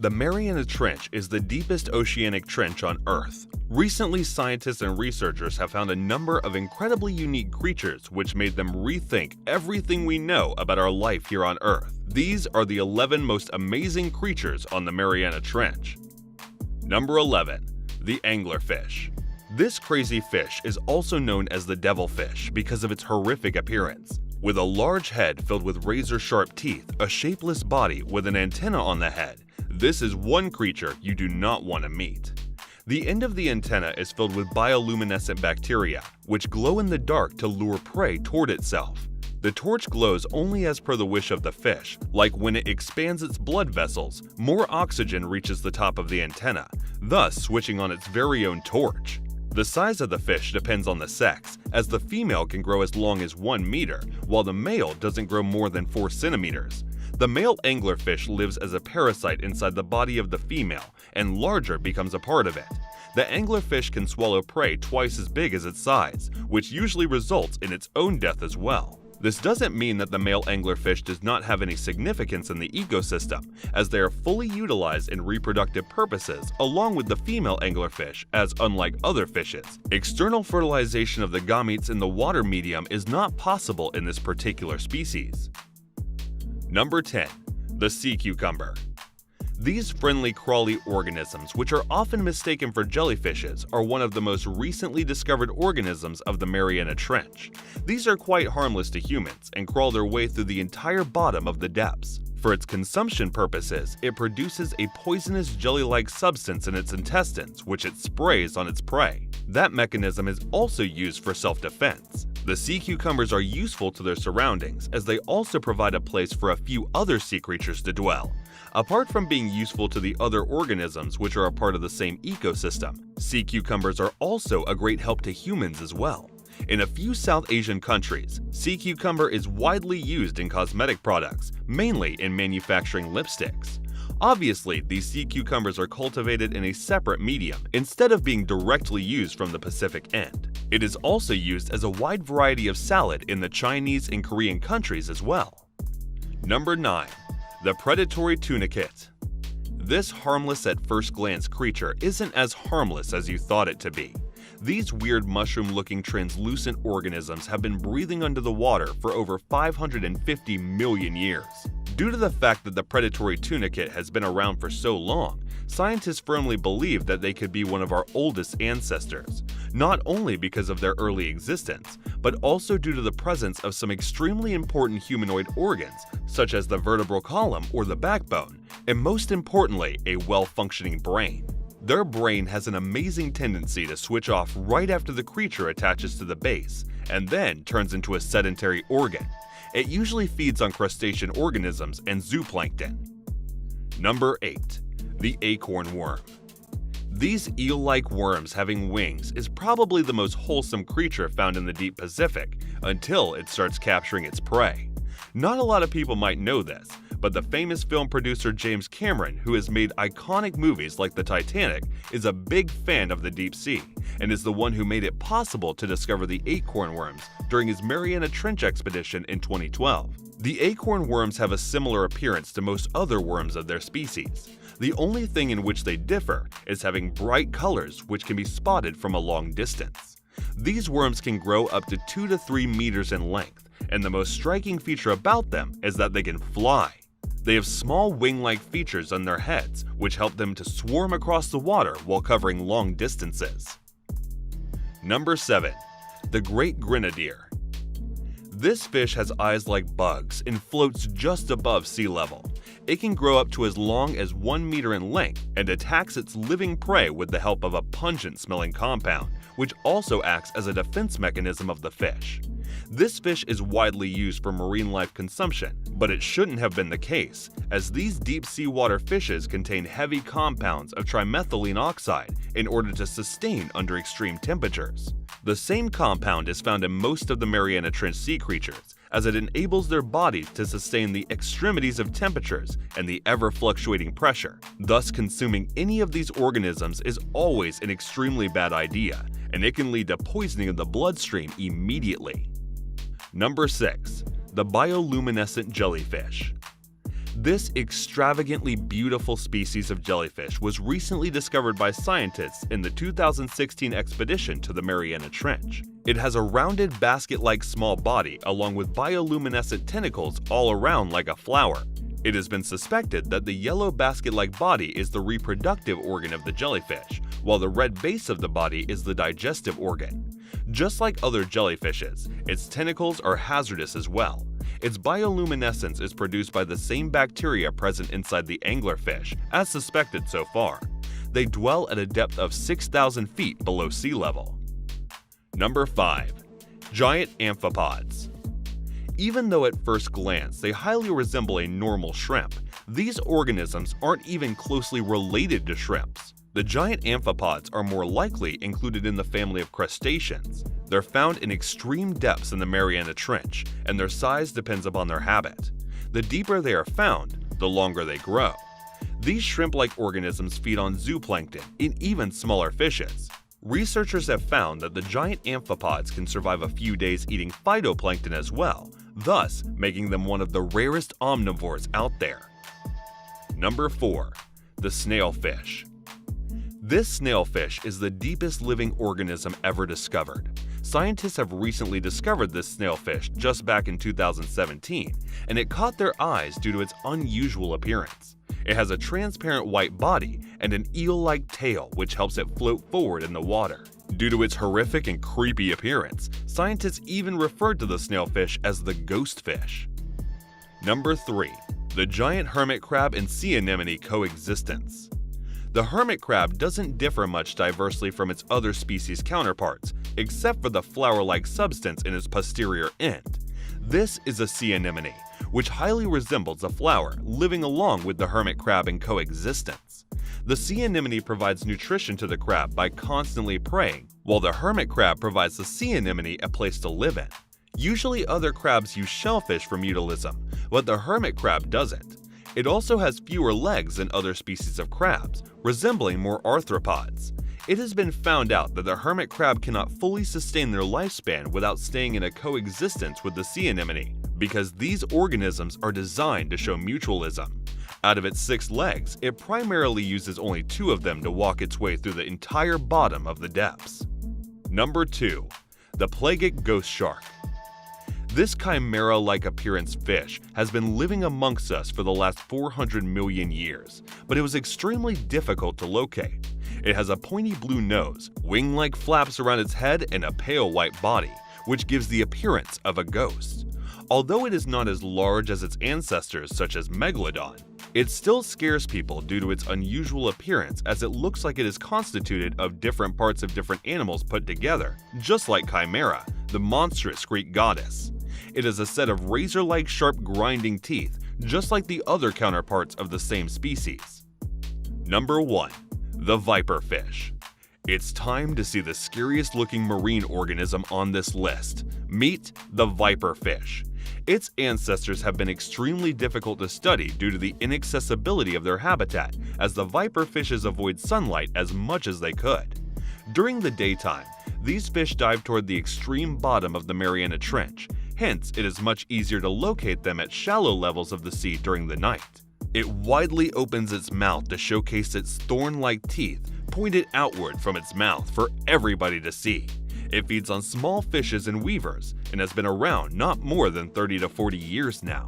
The Mariana Trench is the deepest oceanic trench on Earth. Recently, scientists and researchers have found a number of incredibly unique creatures which made them rethink everything we know about our life here on Earth. These are the 11 most amazing creatures on the Mariana Trench. Number 11. The anglerfish. This crazy fish is also known as the devilfish because of its horrific appearance. With a large head filled with razor-sharp teeth, a shapeless body with an antenna on the head, this is one creature you do not want to meet. The end of the antenna is filled with bioluminescent bacteria, which glow in the dark to lure prey toward itself. The torch glows only as per the wish of the fish, like when it expands its blood vessels, more oxygen reaches the top of the antenna, thus switching on its very own torch. The size of the fish depends on the sex, as the female can grow as long as 1 meter, while the male doesn't grow more than 4 centimeters. The male anglerfish lives as a parasite inside the body of the female, and larger becomes a part of it. The anglerfish can swallow prey twice as big as its size, which usually results in its own death as well. This doesn't mean that the male anglerfish does not have any significance in the ecosystem, as they are fully utilized in reproductive purposes along with the female anglerfish, as unlike other fishes, external fertilization of the gametes in the water medium is not possible in this particular species. Number 10. The sea cucumber. These friendly crawly organisms, which are often mistaken for jellyfishes, are one of the most recently discovered organisms of the Mariana Trench. These are quite harmless to humans and crawl their way through the entire bottom of the depths. For its consumption purposes, it produces a poisonous jelly-like substance in its intestines, which it sprays on its prey. That mechanism is also used for self-defense. The sea cucumbers are useful to their surroundings, as they also provide a place for a few other sea creatures to dwell. Apart from being useful to the other organisms which are a part of the same ecosystem, sea cucumbers are also a great help to humans as well. In a few South Asian countries, sea cucumber is widely used in cosmetic products, mainly in manufacturing lipsticks. Obviously, these sea cucumbers are cultivated in a separate medium instead of being directly used from the Pacific end. It is also used as a wide variety of salad in the Chinese and Korean countries as well. Number 9. The predatory tunicate. This harmless at first glance creature isn't as harmless as you thought it to be. These weird mushroom-looking translucent organisms have been breathing under the water for over 550 million years. Due to the fact that the predatory tunicate has been around for so long, scientists firmly believe that they could be one of our oldest ancestors, not only because of their early existence, but also due to the presence of some extremely important humanoid organs, such as the vertebral column or the backbone, and most importantly, a well-functioning brain. Their brain has an amazing tendency to switch off right after the creature attaches to the base, and then turns into a sedentary organ. It usually feeds on crustacean organisms and zooplankton. Number 8. The acorn worm. These eel-like worms having wings is probably the most wholesome creature found in the deep Pacific until it starts capturing its prey. Not a lot of people might know this, but the famous film producer James Cameron, who has made iconic movies like the Titanic, is a big fan of the deep sea and is the one who made it possible to discover the acorn worms during his Mariana Trench expedition in 2012. The acorn worms have a similar appearance to most other worms of their species. The only thing in which they differ is having bright colors which can be spotted from a long distance. These worms can grow up to 2 to 3 meters in length, and the most striking feature about them is that they can fly. They have small wing-like features on their heads, which help them to swarm across the water while covering long distances. Number 7. The great grenadier. This fish has eyes like bugs and floats just above sea level. It can grow up to as long as 1 meter in length and attacks its living prey with the help of a pungent-smelling compound, which also acts as a defense mechanism of the fish. This fish is widely used for marine life consumption, but it shouldn't have been the case, as these deep seawater fishes contain heavy compounds of trimethylene oxide in order to sustain under extreme temperatures. The same compound is found in most of the Mariana Trench sea creatures, as it enables their bodies to sustain the extremities of temperatures and the ever-fluctuating pressure. Thus, consuming any of these organisms is always an extremely bad idea, and it can lead to poisoning of the bloodstream immediately. Number 6. The bioluminescent jellyfish. This extravagantly beautiful species of jellyfish was recently discovered by scientists in the 2016 expedition to the Mariana Trench. It has a rounded basket-like small body along with bioluminescent tentacles all around like a flower. It has been suspected that the yellow basket-like body is the reproductive organ of the jellyfish, while the red base of the body is the digestive organ. Just like other jellyfishes, its tentacles are hazardous as well. Its bioluminescence is produced by the same bacteria present inside the anglerfish, as suspected so far. They dwell at a depth of 6,000 feet below sea level. Number 5. Giant amphipods. Even though at first glance they highly resemble a normal shrimp, these organisms aren't even closely related to shrimps. The giant amphipods are more likely included in the family of crustaceans. They're found in extreme depths in the Mariana Trench, and their size depends upon their habit. The deeper they are found, the longer they grow. These shrimp-like organisms feed on zooplankton and even smaller fishes. Researchers have found that the giant amphipods can survive a few days eating phytoplankton as well, thus making them one of the rarest omnivores out there. Number 4. The snailfish. This snailfish is the deepest living organism ever discovered. Scientists have recently discovered this snailfish just back in 2017, and it caught their eyes due to its unusual appearance. It has a transparent white body and an eel-like tail which helps it float forward in the water. Due to its horrific and creepy appearance, scientists even referred to the snailfish as the ghost fish. Number 3. The giant hermit crab and sea anemone coexistence. The hermit crab doesn't differ much diversely from its other species counterparts, except for the flower-like substance in its posterior end. This is a sea anemone, which highly resembles a flower, living along with the hermit crab in coexistence. The sea anemone provides nutrition to the crab by constantly preying, while the hermit crab provides the sea anemone a place to live in. Usually other crabs use shellfish for mutalism, but the hermit crab doesn't. It also has fewer legs than other species of crabs, resembling more arthropods. It has been found out that the hermit crab cannot fully sustain their lifespan without staying in a coexistence with the sea anemone, because these organisms are designed to show mutualism. Out of its 6 legs, it primarily uses only 2 of them to walk its way through the entire bottom of the depths. Number 2. The pelagic ghost shark. This chimera-like appearance fish has been living amongst us for the last 400 million years, but it was extremely difficult to locate. It has a pointy blue nose, wing-like flaps around its head, and a pale white body, which gives the appearance of a ghost. Although it is not as large as its ancestors such as megalodon, it still scares people due to its unusual appearance, as it looks like it is constituted of different parts of different animals put together, just like Chimera, the monstrous Greek goddess. It has a set of razor-like sharp grinding teeth, just like the other counterparts of the same species. Number 1. The viperfish. It's time to see the scariest looking marine organism on this list. Meet the viperfish. Its ancestors have been extremely difficult to study due to the inaccessibility of their habitat, as the viperfishes avoid sunlight as much as they could. During the daytime, these fish dive toward the extreme bottom of the Mariana Trench. Hence, it is much easier to locate them at shallow levels of the sea during the night. It widely opens its mouth to showcase its thorn-like teeth pointed outward from its mouth for everybody to see. It feeds on small fishes and weavers and has been around not more than 30 to 40 years now.